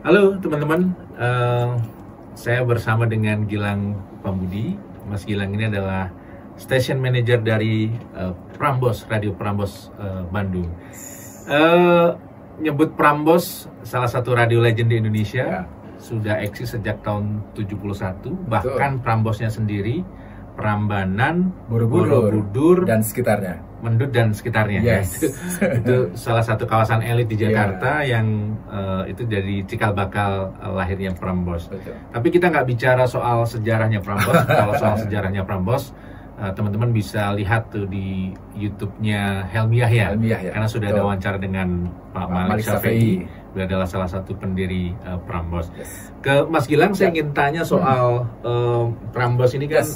Halo teman-teman, saya bersama dengan Gilang Pambudi. Mas Gilang ini adalah station manager dari Prambos, Radio Prambos Bandung. Nyebut Prambos salah satu radio legend di Indonesia, sudah eksis sejak tahun 71. Bahkan Prambosnya sendiri Prambanan, Borobudur dan sekitarnya. Mendut dan sekitarnya. Yes. Itu salah satu kawasan elit di Jakarta yang itu dari cikal bakal lahirnya Prambos. Betul. Tapi kita nggak bicara soal sejarahnya Prambos. Kalau soal sejarahnya Prambos, teman-teman bisa lihat tuh di YouTube-nya Helmi Yahya. Karena sudah ada wawancara dengan Pak Malik Syafei. Beliau adalah salah satu pendiri Prambos. Yes. Ke Mas Gilang, saya ingin tanya soal Prambos ini kan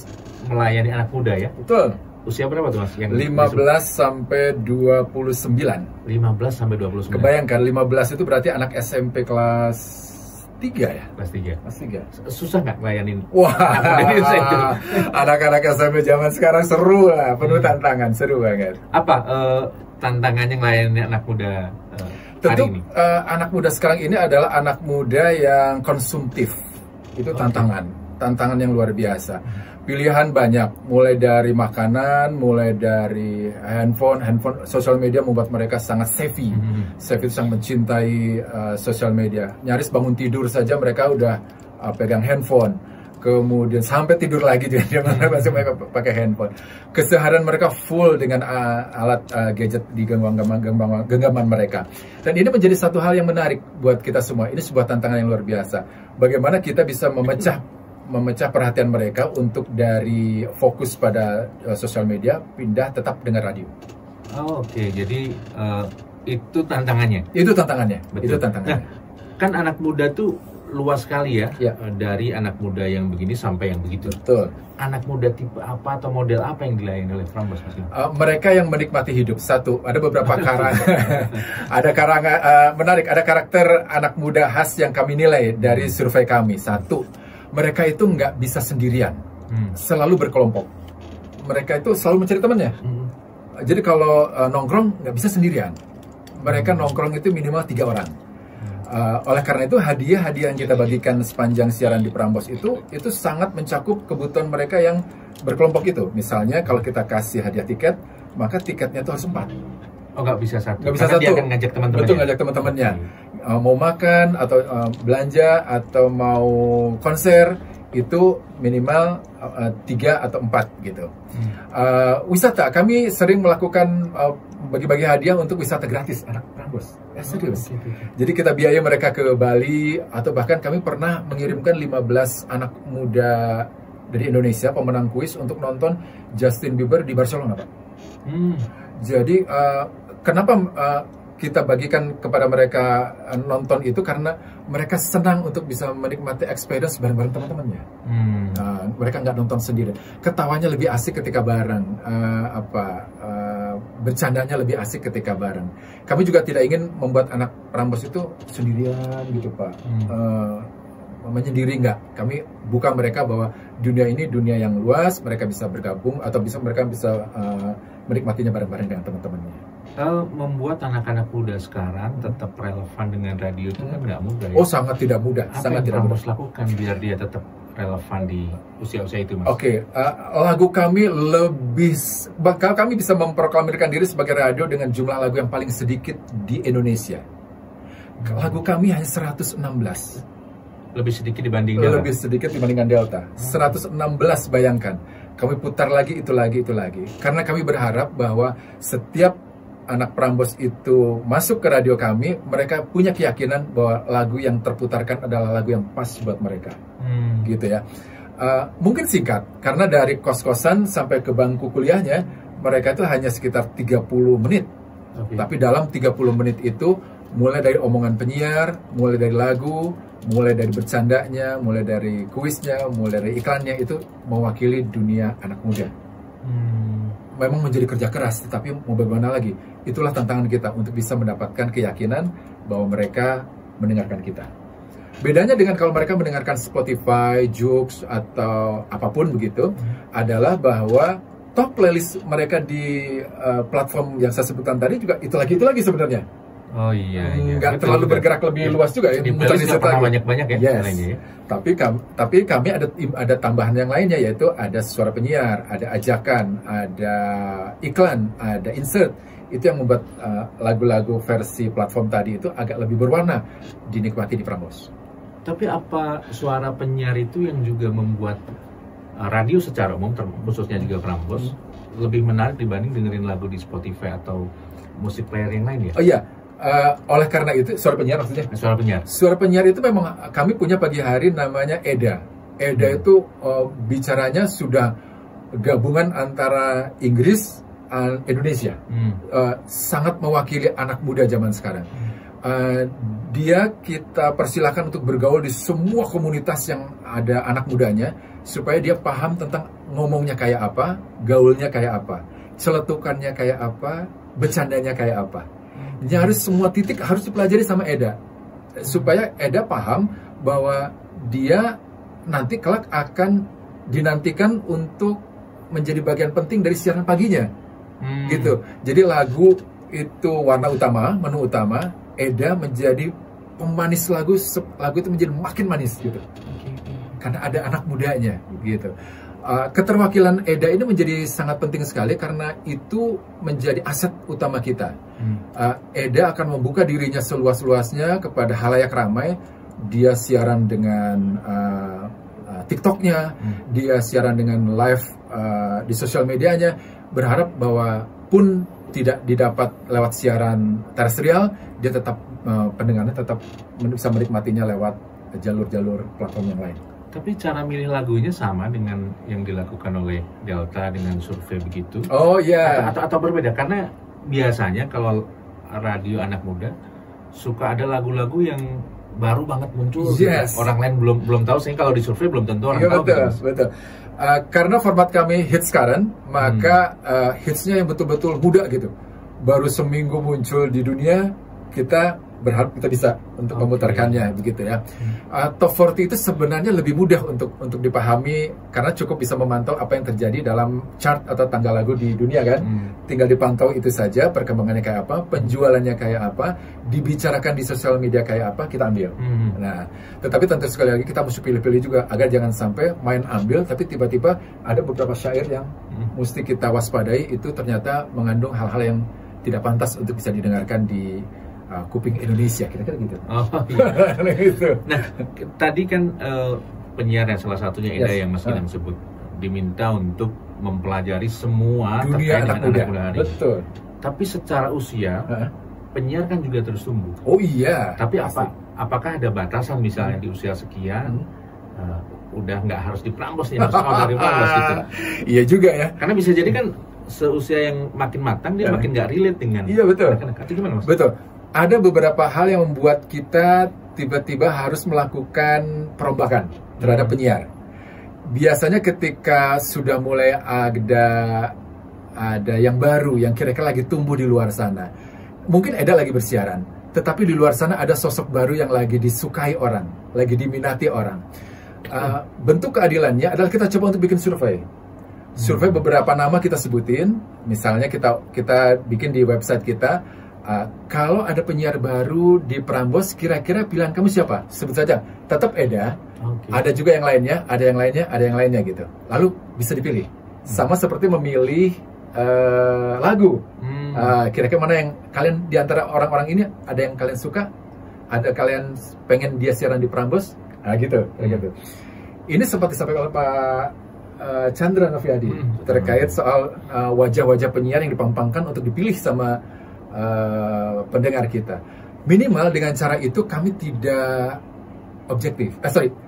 melayani anak muda ya. Betul. Usia berapa tuh Mas? Yang 15 sampai 29. 15 sampai 29. Kebayangkan 15 itu berarti anak SMP kelas 3 ya? Kelas 3. Kelas 3. Susah nggak ngelayanin? Wah, anak-anak SMP zaman sekarang seru lah, penuh tantangan, seru banget. Apa tantangannya ngelayanin anak muda Tentu hari ini? Anak muda sekarang ini adalah anak muda yang konsumtif. Itu tantangan yang luar biasa. Pilihan banyak, mulai dari makanan, mulai dari handphone, sosial media membuat mereka sangat savvy. Savvy itu sangat mencintai sosial media. Nyaris bangun tidur saja mereka udah pegang handphone. Kemudian sampai tidur lagi dia masih pakai handphone. Keseharian mereka full dengan alat gadget di genggaman mereka. Dan ini menjadi satu hal yang menarik buat kita semua. Ini sebuah tantangan yang luar biasa. Bagaimana kita bisa memecah perhatian mereka untuk dari fokus pada sosial media pindah tetap dengar radio. Oke. Jadi itu tantangannya. Itu tantangannya. Betul. Itu tantangannya. Nah, kan anak muda tuh luas sekali ya. Dari anak muda yang begini sampai yang begitu. Betul. Anak muda tipe apa atau model apa yang dilayani oleh Prambos? Mereka yang menikmati hidup. Satu, ada beberapa menarik. Ada karakter anak muda khas yang kami nilai dari survei kami. Satu, mereka itu nggak bisa sendirian, selalu berkelompok. Mereka itu selalu mencari temannya. Jadi kalau nongkrong nggak bisa sendirian. Mereka nongkrong itu minimal 3 orang. Oleh karena itu hadiah-hadiah yang kita bagikan sepanjang siaran di Prambos itu sangat mencakup kebutuhan mereka yang berkelompok itu. Misalnya kalau kita kasih hadiah tiket, maka tiketnya itu harus 4. Oh, nggak bisa satu. Nggak bisa satu. Dia akan ngajak teman-temannya. Betul, ngajak teman-temannya. Mau makan atau belanja atau mau konser itu minimal 3 atau 4 gitu. Wisata, kami sering melakukan bagi-bagi hadiah untuk wisata gratis anak Prambos. Serius. Jadi kita biaya mereka ke Bali atau bahkan kami pernah mengirimkan 15 anak muda dari Indonesia pemenang kuis untuk nonton Justin Bieber di Barcelona, Pak. Jadi kenapa kita bagikan kepada mereka nonton itu karena mereka senang untuk bisa menikmati experience bareng-bareng teman-temannya. Mereka nggak nonton sendiri. Ketawanya lebih asik ketika bareng. Bercandanya lebih asik ketika bareng. Kami juga tidak ingin membuat anak Prambos itu sendirian gitu, Pak. Menyendiri nggak. Kami buka mereka bahwa dunia ini dunia yang luas. Mereka bisa bergabung atau mereka bisa menikmatinya bareng-bareng dengan teman-temannya. Membuat anak-anak muda sekarang tetap relevan dengan radio itu kan nggak mudah ya? Oh, sangat tidak mudah. Apa sangat yang tidak mudah. harus lakukan biar dia tetap relevan di usia-usia itu, Mas? Oke, lagu kami kami bisa memproklamirkan diri sebagai radio dengan jumlah lagu yang paling sedikit di Indonesia. Lagu kami hanya 116. Lebih sedikit dibanding Delta? Lebih sedikit dibandingkan Delta. 116, bayangkan. Kami putar lagi, itu lagi. Karena kami berharap bahwa setiap anak Prambos itu masuk ke radio kami, mereka punya keyakinan bahwa lagu yang terputarkan adalah lagu yang pas buat mereka. Gitu ya. Mungkin singkat, karena dari kos-kosan sampai ke bangku kuliahnya, mereka itu hanya sekitar 30 menit. Tapi dalam 30 menit itu, mulai dari omongan penyiar, mulai dari lagu, mulai dari bercandanya, mulai dari kuisnya, mulai dari iklannya, itu mewakili dunia anak muda. Memang menjadi kerja keras, tetapi mau bagaimana lagi? Itulah tantangan kita untuk bisa mendapatkan keyakinan bahwa mereka mendengarkan kita. Bedanya dengan kalau mereka mendengarkan Spotify, Joox, atau apapun begitu, adalah bahwa top playlist mereka di platform yang saya sebutkan tadi juga itu lagi sebenarnya. Oh iya, nggak terlalu bergerak lebih luas juga ya. Banyak-banyak ya. Yes. Ya. Tapi kami ada tambahan yang lainnya, yaitu ada suara penyiar, ada ajakan, ada iklan, ada insert. Itu yang membuat lagu-lagu versi platform tadi itu agak lebih berwarna dinikmati di Prambors. Tapi apa suara penyiar itu yang juga membuat radio secara umum, khususnya juga Prambors, lebih menarik dibanding dengerin lagu di Spotify atau musik player yang lain ya? Oh iya. Oleh karena itu, suara penyiar maksudnya? Suara penyiar itu memang kami punya pagi hari namanya EDA. EDA itu bicaranya sudah gabungan antara Inggris dan Indonesia. Sangat mewakili anak muda zaman sekarang. Dia kita persilahkan untuk bergaul di semua komunitas yang ada anak mudanya, supaya dia paham tentang ngomongnya kayak apa, gaulnya kayak apa, celetukannya kayak apa, bercandanya kayak apa. Jadi harus semua titik harus dipelajari sama Eda, supaya Eda paham bahwa dia nanti kelak akan dinantikan untuk menjadi bagian penting dari siaran paginya, gitu. Jadi lagu itu warna utama, menu utama, Eda menjadi pemanis lagu itu menjadi makin manis gitu, karena ada anak mudanya, gitu. Keterwakilan Eda ini menjadi sangat penting sekali karena itu menjadi aset utama kita. Eda akan membuka dirinya seluas-luasnya kepada halayak ramai. Dia siaran dengan TikToknya, dia siaran dengan live di sosial medianya. Berharap bahwa pun tidak didapat lewat siaran terestrial, dia tetap pendengarnya tetap bisa menikmatinya lewat jalur-jalur platform yang lain. Tapi cara milih lagunya sama dengan yang dilakukan oleh Delta dengan survei begitu? Oh iya. Atau berbeda? Karena biasanya kalau radio anak muda suka ada lagu-lagu yang baru banget muncul. Yes. Orang lain belum tahu, sehingga kalau di survei belum tentu orang tahu. Betul. Karena format kami hits current, maka hitsnya yang betul-betul muda gitu. Baru seminggu muncul di dunia, kita berharap kita bisa untuk memutarkannya, begitu ya. Top 40 itu sebenarnya lebih mudah untuk dipahami karena cukup bisa memantau apa yang terjadi dalam chart atau tanggal lagu di dunia kan. Tinggal dipantau itu saja, perkembangannya kayak apa, penjualannya kayak apa, dibicarakan di sosial media kayak apa, kita ambil. Nah, tetapi tentu sekali lagi kita mesti pilih-pilih juga agar jangan sampai main ambil tapi tiba-tiba ada beberapa syair yang mesti kita waspadai, itu ternyata mengandung hal-hal yang tidak pantas untuk bisa didengarkan di kuping Indonesia, kira-kira gitu. Oh iya. Gitu. Nah, tadi kan penyiar yang salah satunya Eda yang Mas Gilang sebut diminta untuk mempelajari semua dunia terkait dengan anak muda hari. Betul. Tapi secara usia penyiar kan juga terus tumbuh. Oh iya. Tapi apakah ada batasan misalnya di usia sekian udah nggak harus di Prambors nih, harus dari Prambors gitu? Iya juga ya. Karena bisa jadi kan seusia yang makin matang dia makin nggak relate dengan. Iya betul. Itu gimana Mas? Betul. Ada beberapa hal yang membuat kita tiba-tiba harus melakukan perombakan terhadap penyiar. Biasanya ketika sudah mulai ada yang baru yang kira-kira lagi tumbuh di luar sana. Mungkin Eda lagi bersiaran, tetapi di luar sana ada sosok baru yang lagi disukai orang, lagi diminati orang. Bentuk keadilannya adalah kita coba untuk bikin survei. Survei beberapa nama kita sebutin, misalnya kita bikin di website kita. Kalau ada penyiar baru di Prambors, kira-kira pilihan kamu siapa? Sebut saja, tetap Eda. Ada juga yang lainnya, ada yang lainnya gitu. Lalu bisa dipilih. Sama seperti memilih lagu. Kira-kira mana yang kalian di antara orang-orang ini ada yang kalian suka? Ada kalian pengen dia siaran di Prambors? Gitu. Ini sempat disampaikan oleh Pak Chandra Noviadi terkait soal wajah-wajah penyiar yang dipampangkan untuk dipilih sama pendengar kita. Minimal dengan cara itu kami tidak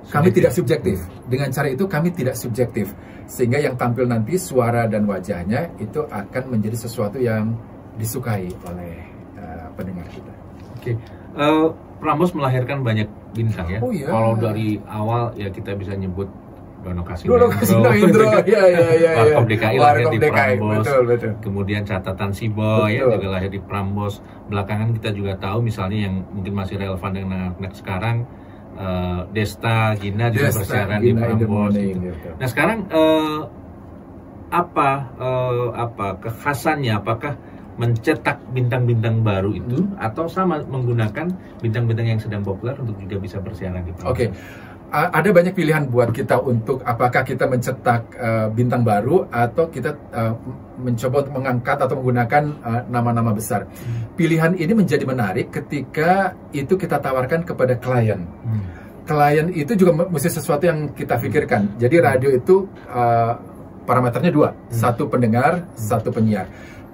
kami tidak subjektif. Dengan cara itu kami tidak subjektif, sehingga yang tampil nanti suara dan wajahnya itu akan menjadi sesuatu yang disukai oleh pendengar kita. Prambors melahirkan banyak bintang ya. Oh, iya. Kalau dari awal ya kita bisa nyebut Dono Kasino Indro, Warkop DKI lahir di Prambors. Betul. Kemudian Catatan Si Boy ya juga lahir di Prambors. Belakangan kita juga tahu misalnya yang mungkin masih relevan dengan anak sekarang, Desta Gina juga bersiaran di Prambors. Gitu. Nah sekarang apa kekhasannya? Apakah mencetak bintang-bintang baru itu, atau sama menggunakan bintang-bintang yang sedang populer untuk juga bisa bersiaran di Prambors? Oke. Ada banyak pilihan buat kita untuk apakah kita mencetak bintang baru atau kita mencoba untuk mengangkat atau menggunakan nama-nama besar. Pilihan ini menjadi menarik ketika itu kita tawarkan kepada klien. Klien itu juga mesti sesuatu yang kita pikirkan. Jadi radio itu parameternya dua, satu pendengar, satu penyiar.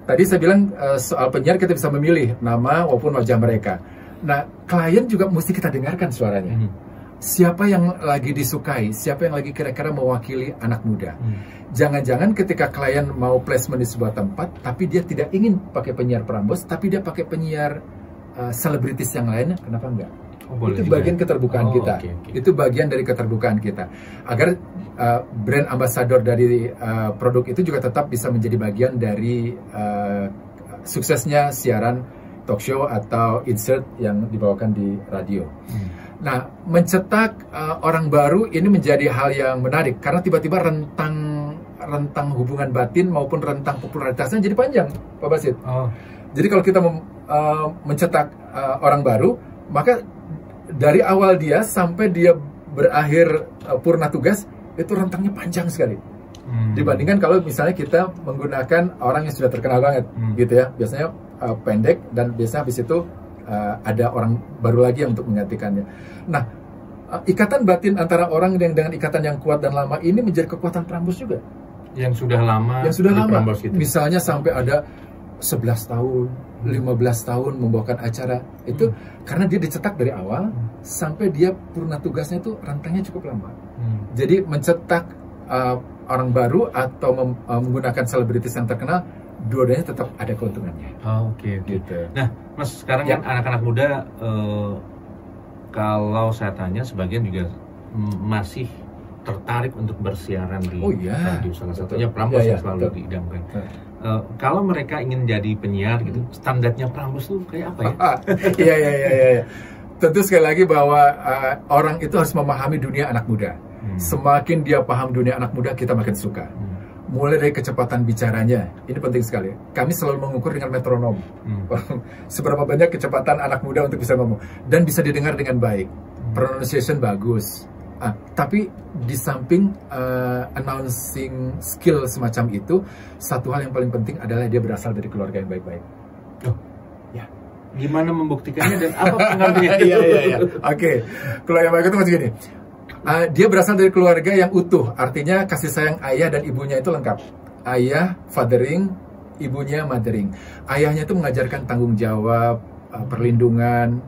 Tadi saya bilang soal penyiar kita bisa memilih nama maupun wajah mereka. Nah, klien juga mesti kita dengarkan suaranya. Siapa yang lagi disukai, siapa yang lagi kira-kira mewakili anak muda. Jangan-jangan ketika klien mau placement di sebuah tempat, tapi dia tidak ingin pakai penyiar Prambors, tapi dia pakai penyiar selebritis yang lainnya, kenapa enggak? Itu bagian keterbukaan kita. Itu bagian dari keterbukaan kita. Agar brand ambassador dari produk itu juga tetap bisa menjadi bagian dari suksesnya siaran talk show atau insert yang dibawakan di radio. Nah, mencetak orang baru ini menjadi hal yang menarik karena tiba-tiba rentang hubungan batin maupun rentang popularitasnya jadi panjang, Pak Basit. Jadi kalau kita mencetak orang baru, maka dari awal dia sampai dia berakhir purna tugas itu rentangnya panjang sekali. Dibandingkan kalau misalnya kita menggunakan orang yang sudah terkenal banget, gitu ya, biasanya pendek dan biasanya habis itu ada orang baru lagi untuk menggantikannya. Nah, ikatan batin antara orang dengan ikatan yang kuat dan lama ini menjadi kekuatan Prambors juga. Yang sudah lama. Yang sudah lama. Gitu. Misalnya sampai ada 11 tahun, 15 tahun membawakan acara itu karena dia dicetak dari awal sampai dia purna tugasnya itu rentangnya cukup lama. Jadi mencetak orang baru atau menggunakan selebritis yang terkenal, dua-duanya tetap ada keuntungannya. Oke. Gitu. Nah, Mas, sekarang kan anak-anak muda, kalau saya tanya, sebagian juga masih tertarik untuk bersiaran di radio. Salah satunya Prambors yang selalu diidamkan. Kalau mereka ingin jadi penyiar gitu, standarnya Prambors tuh kayak apa ya? Iya. Tentu sekali lagi bahwa orang itu harus memahami dunia anak muda. Semakin dia paham dunia anak muda, kita makin suka. Mulai dari kecepatan bicaranya, ini penting sekali. Kami selalu mengukur dengan metronom. Seberapa banyak kecepatan anak muda untuk bisa ngomong. Dan bisa didengar dengan baik. Pronunciation bagus. Tapi di samping announcing skill semacam itu, satu hal yang paling penting adalah dia berasal dari keluarga yang baik-baik. Ya. Gimana membuktikannya dan apa pengaruhnya? Iya. Oke. Keluarga yang baik itu maksud gini. Dia berasal dari keluarga yang utuh, artinya kasih sayang ayah dan ibunya itu lengkap. Ayah fathering, ibunya mothering. Ayahnya itu mengajarkan tanggung jawab, perlindungan,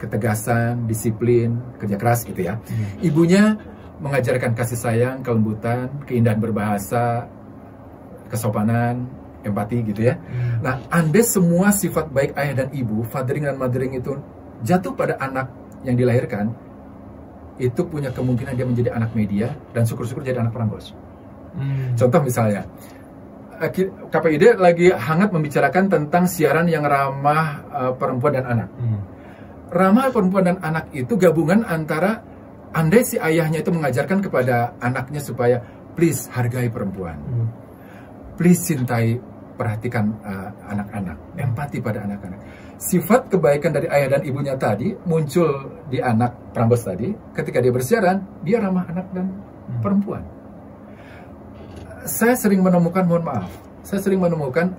ketegasan, disiplin, kerja keras gitu ya. Ibunya mengajarkan kasih sayang, kelembutan, keindahan berbahasa, kesopanan, empati gitu ya. Nah, andai semua sifat baik ayah dan ibu, fathering dan mothering itu jatuh pada anak yang dilahirkan, itu punya kemungkinan dia menjadi anak media dan syukur-syukur jadi anak Prambors. Contoh misalnya, KPID lagi hangat membicarakan tentang siaran yang ramah perempuan dan anak. Ramah perempuan dan anak itu gabungan antara andai si ayahnya itu mengajarkan kepada anaknya supaya please hargai perempuan, please cintai, perhatikan anak-anak, empati pada anak-anak. Sifat kebaikan dari ayah dan ibunya tadi muncul di anak Prambors tadi. Ketika dia bersiaran, dia ramah anak dan perempuan. Saya sering menemukan, mohon maaf, saya sering menemukan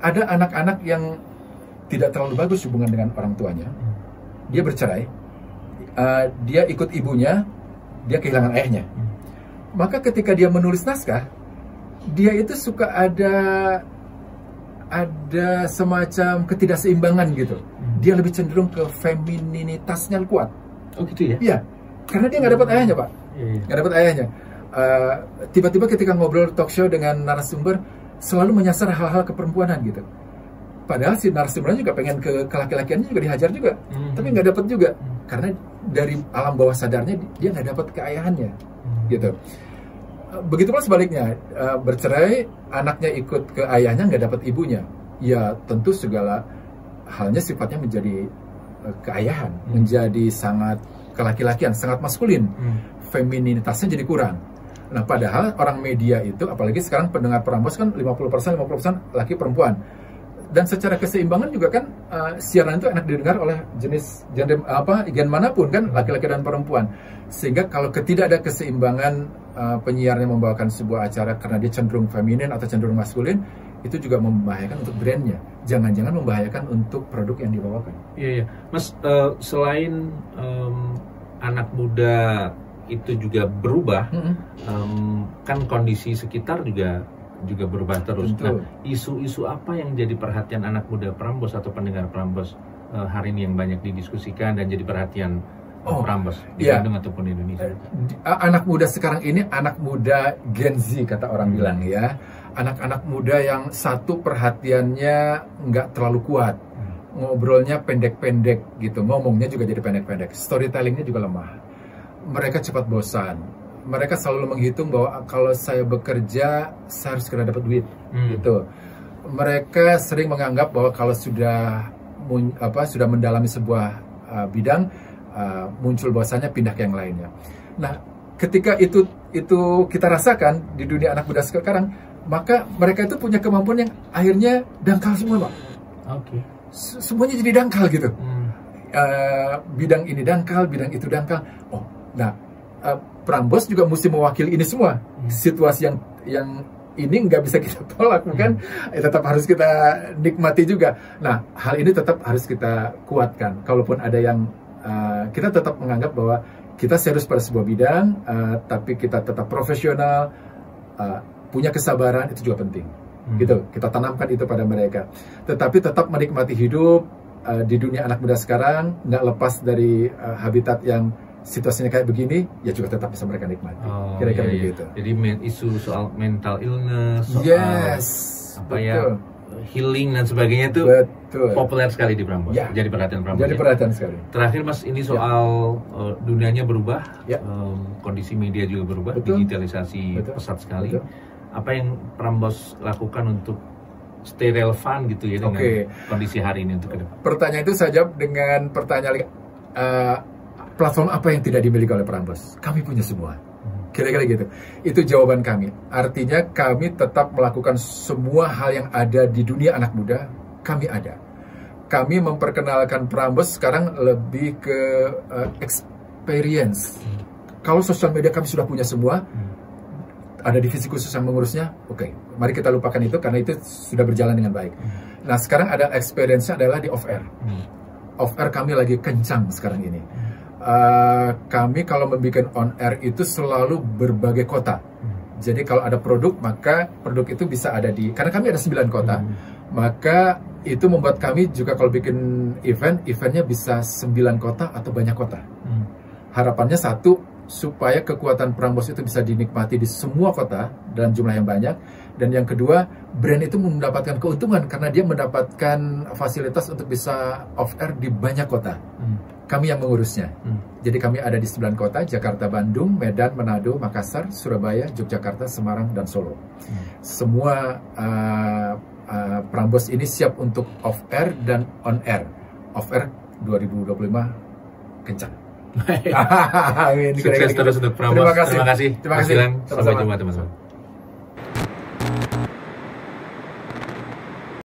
ada anak-anak yang tidak terlalu bagus hubungan dengan orang tuanya. Dia bercerai, dia ikut ibunya, dia kehilangan ayahnya. Maka ketika dia menulis naskah, dia itu suka ada semacam ketidakseimbangan gitu. Dia lebih cenderung ke femininitasnya kuat. Oh gitu ya? Iya, karena dia nggak dapat ayahnya, Pak. Nggak dapat ayahnya. Tiba-tiba ketika ngobrol talk show dengan narasumber, selalu menyasar hal-hal keperempuanan gitu. Padahal si narasumbernya juga pengen ke laki-lakiannya juga dihajar juga, tapi nggak dapat juga. Karena dari alam bawah sadarnya dia nggak dapat keayahannya, gitu. Begitu pula sebaliknya, bercerai, anaknya ikut ke ayahnya, nggak dapat ibunya. Ya tentu segala halnya sifatnya menjadi keayahan, menjadi sangat kelaki-lakian, sangat maskulin. Femininitasnya jadi kurang. Nah padahal orang media itu, apalagi sekarang pendengar Prambors kan 50% laki perempuan. Dan secara keseimbangan juga kan siaran itu enak didengar oleh gen manapun kan, laki-laki dan perempuan. Sehingga kalau tidak ada keseimbangan penyiarnya membawakan sebuah acara karena dia cenderung feminin atau cenderung maskulin, itu juga membahayakan untuk brandnya. Jangan-jangan membahayakan untuk produk yang dibawakan. Iya, Mas, selain anak muda itu juga berubah, kan kondisi sekitar juga berubah terus. Nah, isu-isu apa yang jadi perhatian anak muda Prambors atau pendengar Prambors hari ini yang banyak didiskusikan dan jadi perhatian Prambors di Bandung ataupun di Indonesia? Anak muda sekarang ini anak muda Gen Z kata orang bilang ya. Anak-anak muda yang satu perhatiannya nggak terlalu kuat, ngobrolnya pendek-pendek gitu, ngomongnya juga jadi pendek-pendek, storytellingnya juga lemah. Mereka cepat bosan. Mereka selalu menghitung bahwa kalau saya bekerja, saya harus segera dapat duit, gitu. Mereka sering menganggap bahwa kalau sudah mendalami sebuah bidang, muncul bosannya pindah ke yang lainnya. Nah, ketika itu kita rasakan di dunia anak muda sekarang, maka mereka itu punya kemampuan yang akhirnya dangkal semua, Pak. Oke. Semuanya jadi dangkal gitu. Bidang ini dangkal, bidang itu dangkal. Prambors juga mesti mewakili ini semua. Situasi yang ini nggak bisa kita tolak, bukan? Tetap harus kita nikmati juga. Nah, hal ini tetap harus kita kuatkan. Kalaupun ada yang kita tetap menganggap bahwa kita serius pada sebuah bidang, tapi kita tetap profesional, punya kesabaran, itu juga penting. Gitu, kita tanamkan itu pada mereka. Tetapi tetap menikmati hidup di dunia anak muda sekarang, nggak lepas dari habitat yang situasinya kayak begini, ya juga tetap bisa mereka nikmati. Kira-kira begitu. Jadi isu soal mental illness, soal healing dan sebagainya itu populer sekali di Prambors. Jadi perhatian Prambors. Jadi perhatian sekali. Terakhir Mas, ini soal dunianya berubah, kondisi media juga berubah, digitalisasi pesat sekali. Apa yang Prambors lakukan untuk stay relevan gitu ya dengan kondisi hari ini untuk ke depan? Pertanyaan itu saya jawab dengan pertanyaan platform apa yang tidak dimiliki oleh Prambors? Kami punya semua. Kira-kira gitu. Itu jawaban kami. Artinya kami tetap melakukan semua hal yang ada di dunia anak muda, kami ada. Kami memperkenalkan Prambors sekarang lebih ke experience. Kalau sosial media kami sudah punya semua, ada divisi khusus yang mengurusnya, mari kita lupakan itu karena itu sudah berjalan dengan baik. Nah, sekarang ada experience-nya adalah di off-air. Off-air kami lagi kencang sekarang ini. Kami kalau membuat on-air itu selalu berbagai kota. Jadi kalau ada produk, maka produk itu bisa ada karena kami ada 9 kota. Maka itu membuat kami juga kalau bikin eventnya bisa 9 kota atau banyak kota. Harapannya satu, supaya kekuatan Prambors itu bisa dinikmati di semua kota dalam jumlah yang banyak. Dan yang kedua, brand itu mendapatkan keuntungan karena dia mendapatkan fasilitas untuk bisa off-air di banyak kota. Kami yang mengurusnya. Jadi kami ada di 9 kota, Jakarta, Bandung, Medan, Manado, Makassar, Surabaya, Yogyakarta, Semarang, dan Solo. Semua Prambors ini siap untuk off-air dan on-air. Off-air 2025 kencang. Sukses terus untuk Prambors. Terima kasih. Sampai jumpa teman-teman.